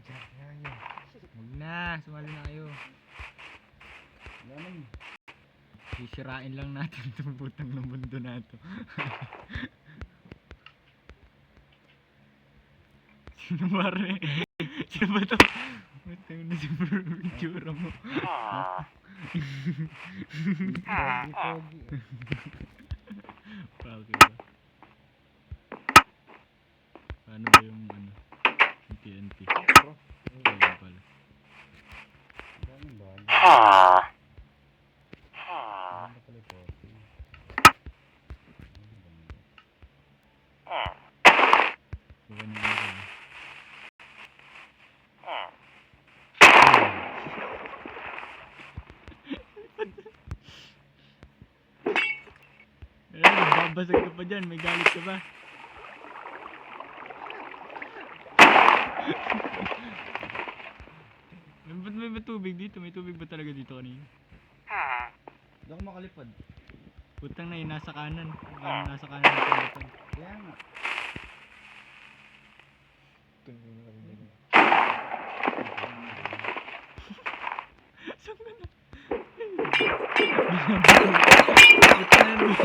Huwag na, sumali na kayo. Ganun. Sisirain lang natin itong butang ng mundo na ito. Sino ba rin? Sino ba ito? Matang na si bro, itsura mo. Pogi. Pake ba? Paano ba yung ano? Yung TNT? Ayun pala. Ganun ba? Ganun ba pala ito? Suka na ano kayo. Babasag ka pa dyan, may galit ka ba? Ba't may ba tubig dito? May tubig ba talaga dito kanina? Hindi ako makalipad. Putang na yun, nasa kanan. Nasa kanan ng kalipad. Kaya nga. Saan ka na? Putang na yun.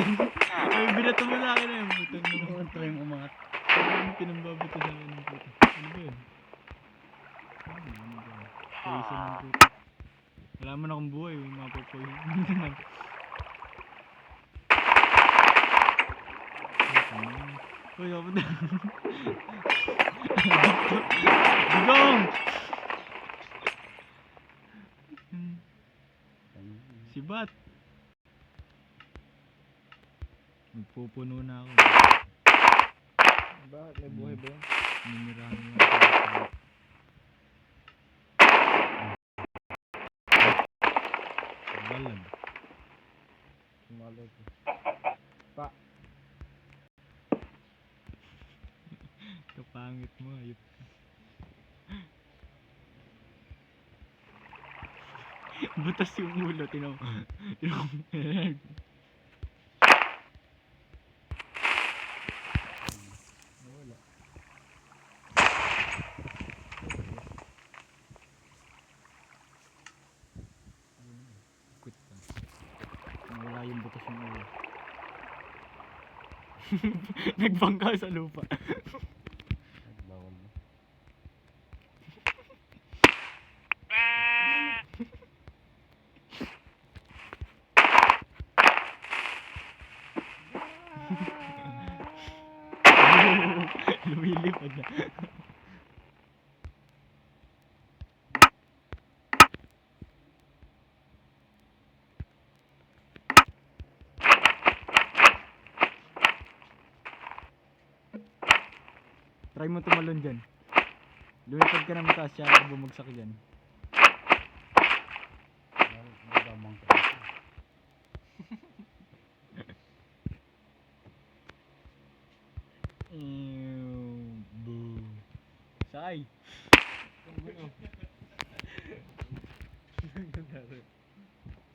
Ay, binato mo sa akin na yun. Putang na mo. Try mo umangat. Ano pinambabato sa akin ng puto? Ano ba yun? Ano ba yun? Poison ng puto. Wala man akong buhay, may mapapoison. Uy, ako na. Digong! Si Bat. Nagpupuno na ako. Bakit? May buhay ba yan? Ninirahan mo ako. Balag. Sumalot. Pa. Kapangit mo, ayop. Butas yung ulo, tinaw. Wala. Quit pa. Nawala yung butas yung ulo. Nagbangka sa lupa. Bawal mo. Lumilipad na. Try mo tumalon dyan. Lumipad ka na mataas siya ako bumagsak dyan. Damang ka dito. Boo. Sakay.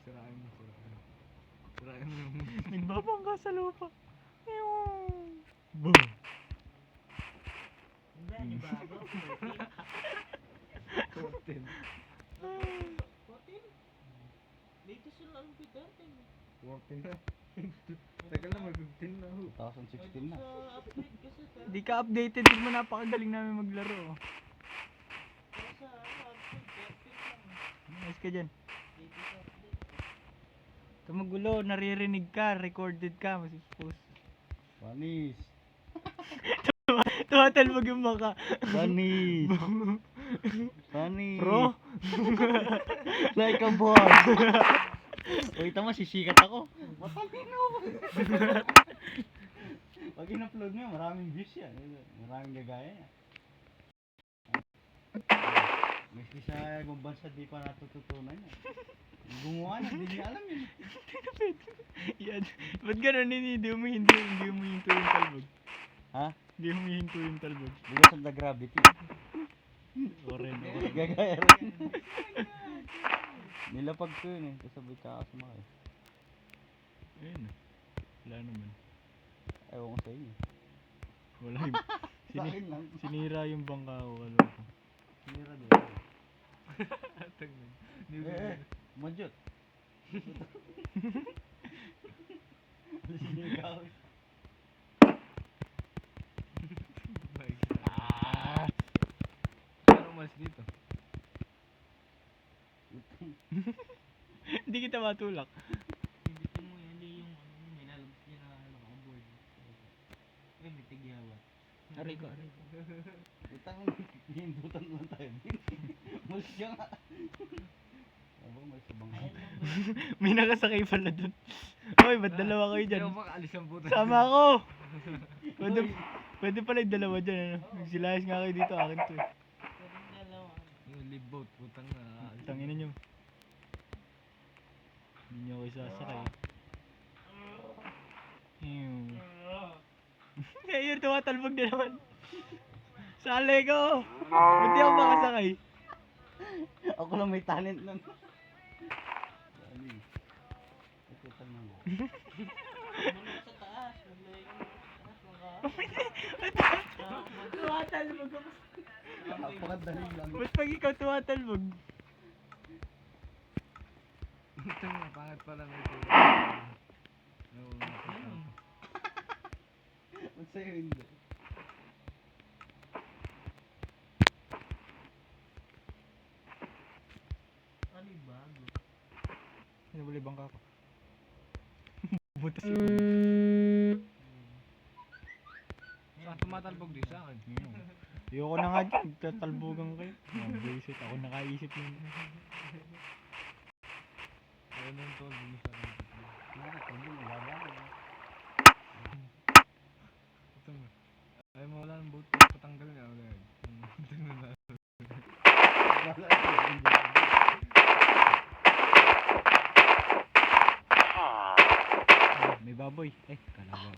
Sirain mo. Sirain mo yung... Nagbabangka sa lupa. Boom. Hindi, bago. 14. 14? Latest yung lang 14. 14 na. Teka lang, may 15 na ho. 2016 na. Sa upgrade kasi. Hindi ka updated. Hindi mo napakagaling namin maglaro. Pero sa upgrade, 14 lang. Ayos ka dyan. Latest update. Kamagulo, naririnig ka, recorded ka, masipos. Panis. Tumatalbog yung baka. Panis. Panis. Bro? Like a boss. Uy, tama, sisikat ako. Matalino. Pag in-upload mo, maraming views yan. Maraming gagaya yan. Miski sa ibang bansa di pa natututunan yan. Gumawa na, hindi niya alam yun. Yan. Ba't gano'n hindi mo hinto yung talbog? Ha? Hindi mo hinto yung talbog. Because of the gravity. Oren. Gagaya rin. Nilapag ko yun eh. Kasabay tsaka sumakay. Ayun. Wala naman. Ewan ko sa inyo. Wala yung... Sa akin lang. Sinira yung bangka ko. Alam ko. Sinira din. Tingnan. Manjot. Sinigaw. My God. Ah! Ano umalis dito? Hindi kita matulak. Hindi mo yan yung may nalabas niya na naka-board. Eh, may tigyawat. Aray ko. Utang, hindutan lang tayo. Malis ka nga. Aba, may sabang Ayan lang ba? May nakasakay pala dun. Hoy, ba't dalawa kayo dyan? Ayaw makaalis ang puto. Sama ako! Pwede pala yung dalawa dyan. Ano? Magsilayas nga kayo dito. Akin to eh. Pwedeng dalawa. Yung live boat, putang na. Tangina nyo. Hindi nyo ako isasakay. Ngayon, tumatalbog na naman. Sali ko! Ba't di ako makasakay? Ako lang may talent nun. Dali. Ikutan mo. Muna sa taas. Maglagay ka muna sa taas. Tumatalbog ako. Napakadali lang. Ba't pag ikaw tumatalbog? Putang na, pangit pala na ito. Ba't sa'yo hindi? Ano yung bago? Nabuli bangka ko. Butas Saan tumatalbog din sa akin? Ayoko na nga dyan. Tatalbogan kayo. Buisit. Ako nakaisip nun. Ayaw na yung tol, hindi sa akin. Hindi mo laban. Putang na. Ayaw mo wala ng boat, patanggal nga ulit. Putang na na. May baboy. Kalaw baboy.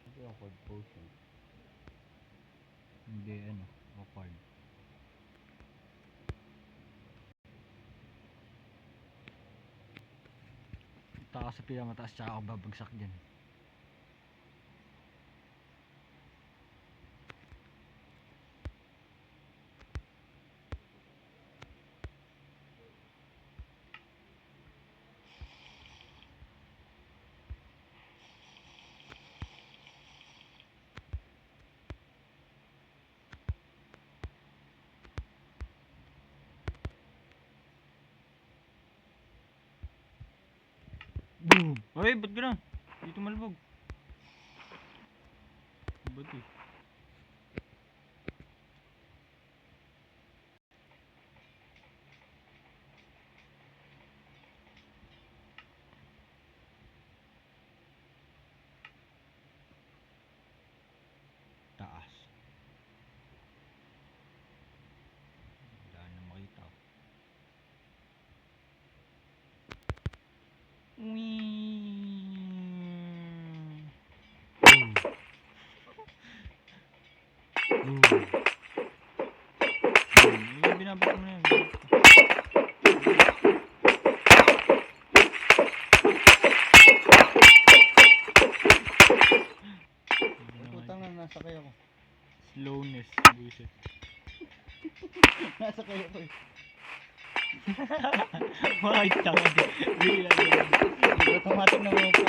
Ito yung code potion. Hindi, ano, awkward. Taka sa pinakamataas tsaka ako babagsak dyan. Boom! Hoy, ba't gano'n? Dito malbog. Ba't eh? Taas. Wala na makita. Yung binabat mo na yan. Utang na, nasa kayo ko. Slowness, bullshit. Nasa kayo ko eh. Makita ka din. Bigla. Automatic na mo po.